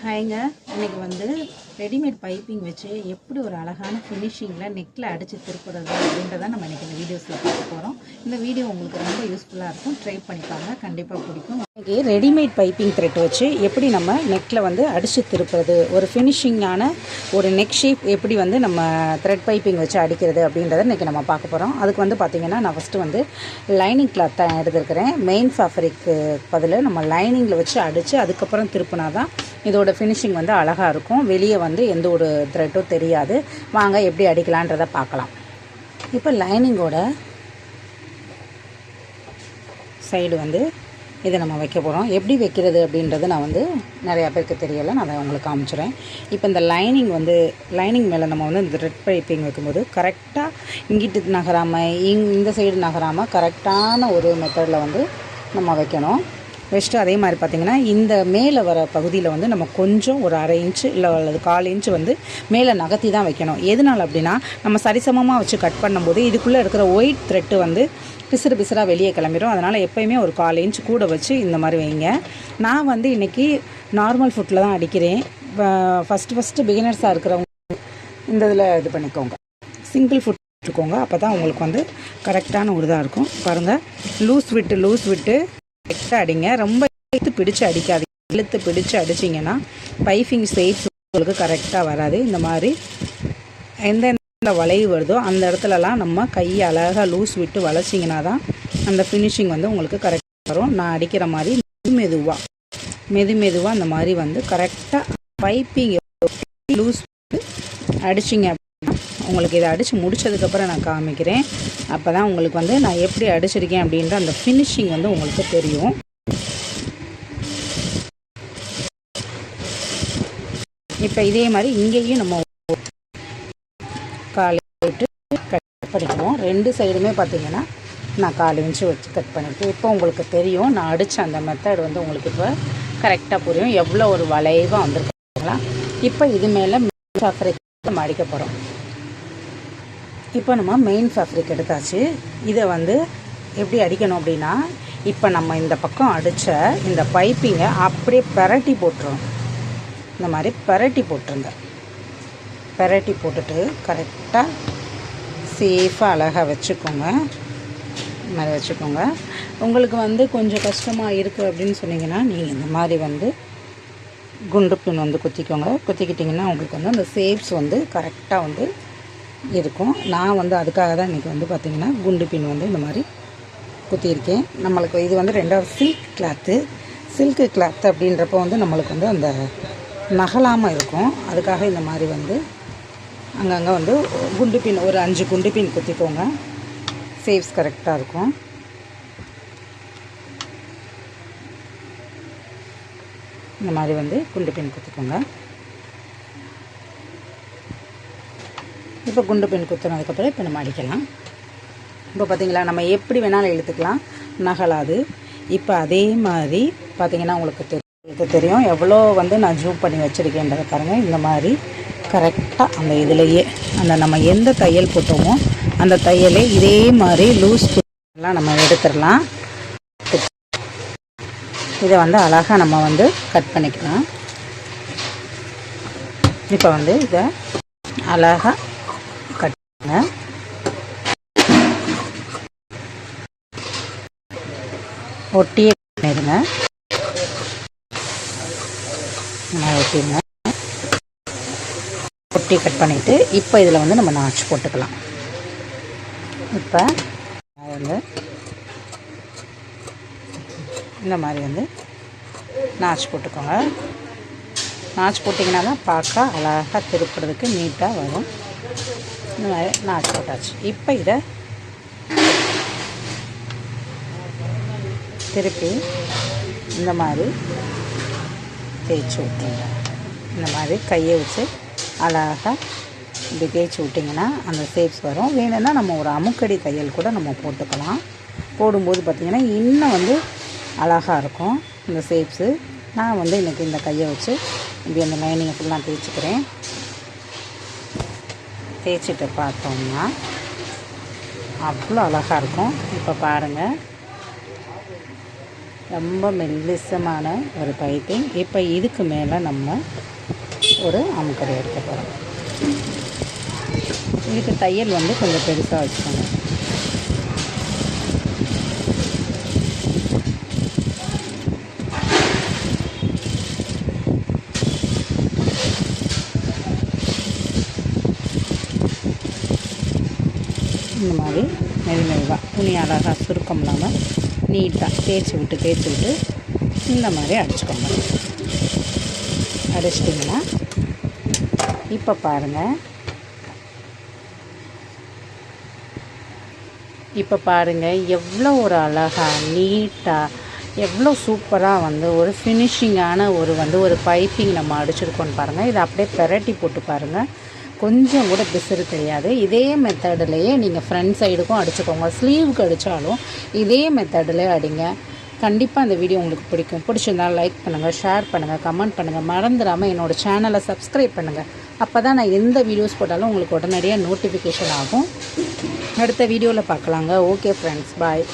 ஹாய்ங்க. இன்றைக்கி வந்து readymade piping வச்சு எப்படி ஒரு அழகான ஃபினிஷிங்கில் நெக்கில் அடித்து திருப்புறது அப்படின்றத நம்ம இன்றைக்கி இந்த வீடியோஸில் பார்க்க போகிறோம். இந்த வீடியோ உங்களுக்கு ரொம்ப யூஸ்ஃபுல்லாக இருக்கும். ட்ரை பண்ணிப்பாங்க, கண்டிப்பாக பிடிக்கும். இன்றைக்கி ரெடிமேட் பைப்பிங் த்ரெட் வச்சு எப்படி நம்ம நெக்கில் வந்து அடித்து திருப்புறது, ஒரு ஃபினிஷிங்கான ஒரு நெக் ஷேப் எப்படி வந்து நம்ம த்ரெட் பைப்பிங் வச்சு அடிக்கிறது அப்படின்றத இன்றைக்கி நம்ம பார்க்க போகிறோம். அதுக்கு வந்து பார்த்திங்கன்னா நான் ஃபஸ்ட்டு வந்து லைனிங் கிளாத் தான் எடுத்துருக்கிறேன். மெயின் ஃபேப்ரிக்கு பதில் நம்ம லைனிங்கில் வச்சு அடித்து அதுக்கப்புறம் திருப்பினா தான் இதோட ஃபினிஷிங் வந்து அழகாக இருக்கும். வெளியே வந்து எந்த ஒரு த்ரெட்டும் தெரியாது. வாங்க எப்படி அடிக்கலான்றதை பார்க்கலாம். இப்போ லைனிங்கோட சைடு வந்து இதை நம்ம வைக்க போகிறோம். எப்படி வைக்கிறது அப்படின்றது நான் வந்து நிறையா பேருக்கு தெரியலை, நான் அதை உங்களுக்கு காமிச்சிடுறேன். இப்போ இந்த லைனிங் மேலே நம்ம வந்து இந்த த்ரெட் பைப்பிங் வைக்கும்போது கரெக்டாக இங்கிட்டு நகராமல் இந்த சைடு நகராமல் கரெக்டான ஒரு மெத்தடில் வந்து நம்ம வைக்கணும். வச்சுட்டு அதே மாதிரி பார்த்திங்கன்னா இந்த மேலே வர பகுதியில் வந்து நம்ம கொஞ்சம் ஒரு 1/2 இன்ச்சு இல்லை அல்லது 1/4 இன்ச்சு வந்து மேலே நகர்த்தி தான் வைக்கணும். எதனால் அப்படின்னா நம்ம சரிசமமாக வச்சு கட் பண்ணும்போது இதுக்குள்ளே இருக்கிற ஒயிட் த்ரெட்டு வந்து பிசுறாக வெளியே கிளம்பிடும். அதனால் எப்போயுமே ஒரு 1/4 இன்ச்சு கூட வச்சு இந்த மாதிரி வைங்க. நான் வந்து இன்றைக்கி நார்மல் ஃபுட்டில் தான் அடிக்கிறேன். ஃபஸ்ட்டு பிகினர்ஸாக இருக்கிறவங்க இந்த இதில் இது பண்ணிக்கோங்க, சிங்கிள் ஃபுட் இருக்கோங்க. அப்போ தான் உங்களுக்கு வந்து கரெக்டான ஒரு இதாக இருக்கும். பாருங்கள், லூஸ் விட்டு கரெக்டாக அடிங்க. ரொம்ப இழுத்து பிடிச்சு அடிக்காதீங்க. இழுத்து பிடிச்சு அடிச்சிங்கன்னா பைப்பிங் ஷேப்ஸ் உங்களுக்கு கரெக்டாக வராது. இந்த மாதிரி எந்த வளைவு வருதோ அந்த இடத்துலலாம் நம்ம கையை அழகாக லூஸ் விட்டு வளைச்சிங்கன்னா தான் அந்த ஃபினிஷிங் வந்து உங்களுக்கு கரெக்டாக வரும். நான் அடிக்கிற மாதிரி மெதுவாக அந்த மாதிரி வந்து கரெக்டாக பைப்பிங் லூஸ் விட்டு அடிச்சிங்க அப்படின்னா உங்களுக்கு இதை அடித்து முடித்ததுக்கப்புறம் நான் காமிக்கிறேன். அப்போ தான் உங்களுக்கு வந்து நான் எப்படி அடிச்சிருக்கேன் அப்படின்ற அந்த ஃபினிஷிங் வந்து உங்களுக்கு தெரியும். இப்போ இதே மாதிரி இங்கேயும் நம்ம கால் விட்டு கட் பண்ணிக்குவோம். 2 சைடுமே பார்த்திங்கன்னா நான் 1/4 இன்ச்சு வச்சு கட் பண்ணியிருக்கேன். இப்போ உங்களுக்கு தெரியும், நான் அடித்த அந்த மெத்தட் வந்து உங்களுக்கு இப்போ கரெக்டாக புரியும். எவ்வளோ ஒரு வளைவாக வந்துருக்குங்களா. இப்போ இது மேலே ஃபேப்ரிக் நம்ம அடிக்க போகிறோம். இப்போ நம்ம மெயின் ஃபேப்ரிக் எடுத்தாச்சு. இதை வந்து எப்படி அடிக்கணும் அப்படின்னா, இப்போ நம்ம இந்த பக்கம் அடித்த இந்த பைப்பிங்கை அப்படியே பெரட்டி போட்டுரும். இந்த மாதிரி பெரட்டி போட்டுருங்க. பெரட்டி போட்டுட்டு கரெக்டாக சேஃபாக அழகாக வச்சுக்கோங்க. இந்த மாதிரி வச்சுக்கோங்க. உங்களுக்கு வந்து கொஞ்சம் கஷ்டமாக இருக்குது அப்படின்னு சொன்னீங்கன்னா நீங்கள் இந்த மாதிரி வந்து குண்டு பின் வந்து குத்திக்கிட்டிங்கன்னா உங்களுக்கு வந்து அந்த ஷேப்ஸ் வந்து கரெக்டாக வந்து இருக்கும். நான் வந்து அதுக்காக தான் இன்றைக்கி வந்து பார்த்திங்கன்னா குண்டு பின் வந்து இந்த மாதிரி குத்தியிருக்கேன். நம்மளுக்கு இது வந்து 2வது சில்க்கு கிளாத்து அப்படின்றப்போ வந்து நம்மளுக்கு வந்து அந்த நகலாமல் இருக்கும். அதுக்காக இந்த மாதிரி வந்து அங்கங்கே வந்து குண்டு பின் ஒரு 5 குண்டு பின் குத்திக்கோங்க. ஷேப்ஸ் கரெக்டாக இருக்கும். இந்த மாதிரி வந்து குண்டு பின் குத்திக்கோங்க. இப்போ குண்டு பின் குத்துனதுக்கப்புறம் இப்போ நம்ம அடிக்கலாம். இப்போ பார்த்திங்களா, நம்ம எப்படி வேணாலும் இழுத்துக்கலாம், நகலாது. இப்போ அதே மாதிரி பார்த்திங்கன்னா உங்களுக்கு தெரியும் எவ்வளோ வந்து நான் ஜூம் பண்ணி வச்சுருக்கேன்றதை பாருங்கள். இந்த மாதிரி கரெக்டாக அந்த இதிலையே அந்த நம்ம எந்த தையல் போட்டோமோ அந்த தையலே இதே மாதிரி லூஸ் எல்லாம் நம்ம எடுத்துடலாம். இதை வந்து அழகாக நம்ம வந்து கட் பண்ணிக்கலாம். இப்போ வந்து இதை அழகாக கட் பண்ணுங்க. ஒட்டியே பண்ணிடுங்க. ஒட்டிடுங்க. ஒட்டி கட் பண்ணிவிட்டு இப்போ இதில் வந்து நம்ம நாச்சு போட்டுக்கலாம். இப்போ வந்து இந்த மாதிரி வந்து நாச்சு போட்டுக்கோங்க. நாச்சு போட்டிங்கன்னா தான் பார்க்க அழகாக திருப்புறதுக்கு நீட்டாக வரும். இந்த மாதிரி நாச்சு போட்டாச்சு. இப்போ இதை திருப்பி இந்த மாதிரி தேய்ச்சி விட்டுருங்க. இந்த மாதிரி கையை வச்சு அழகாக இப்படி தேய்ச்சி விட்டிங்கன்னா அந்த ஷேப்ஸ் வரும். வேணும்னா நம்ம ஒரு அமுக்கடி தையல் கூட நம்ம போட்டுக்கலாம். போடும்போது பார்த்திங்கன்னா இன்னும் வந்து அழகாக இருக்கும் இந்த ஷேப்ஸு. நான் வந்து இன்றைக்கி இந்த கையை வச்சு இப்படி அந்த லைனிங்கை ஃபுல்லாக தேய்ச்சிக்கிறேன். தேய்ச்சிட்டு பார்த்தோம்னா அவ்வளோ அழகாக இருக்கும். இப்போ பாருங்கள், ரொம்ப மெல்லிசமான ஒரு பைப்பிங். இப்போ இதுக்கு மேலே நம்ம ஒரு அமுக்கடை எடுக்க போகிறோம். இதுக்கு தையல் வந்து கொஞ்சம் பெருசாக வச்சுக்கோங்க. இந்த மாதிரி மெதுவாக துணி அழகாக சுருக்கம் இல்லாமல் நீட்டாக தேய்ச்சி விட்டு இந்த மாதிரி அடிச்சுக்கோங்க. அடிச்சிட்டிங்கன்னா இப்போ பாருங்கள் எவ்வளோ ஒரு அழகாக நீட்டாக எவ்வளோ சூப்பராக வந்து ஒரு ஃபினிஷிங்கான ஒரு பைப்பிங் நம்ம அடிச்சிருக்கோன்னு பாருங்கள். இதை அப்படியே பெரட்டி போட்டு பாருங்கள், கொஞ்சம் கூட பிசுறு தெரியாது. இதே மெத்தடிலேயே நீங்கள் ஃப்ரண்ட் சைடுக்கும் அடிச்சுக்கோங்க, ஸ்லீவுக்கு அடித்தாலும் இதே மெத்தடில் அடிங்க. கண்டிப்பாக இந்த வீடியோ உங்களுக்கு பிடிக்கும். பிடிச்சிருந்தால் லைக் பண்ணுங்கள், ஷேர் பண்ணுங்கள், கமெண்ட் பண்ணுங்கள். மறந்துடாமல் என்னோடய சேனலை சப்ஸ்கிரைப் பண்ணுங்கள். அப்போ தான் நான் எந்த வீடியோஸ் போட்டாலும் உங்களுக்கு உடனடியாக நோட்டிஃபிகேஷன் ஆகும். அடுத்த வீடியோவில் பார்க்கலாங்க. ஓகே ஃப்ரெண்ட்ஸ், பாய்.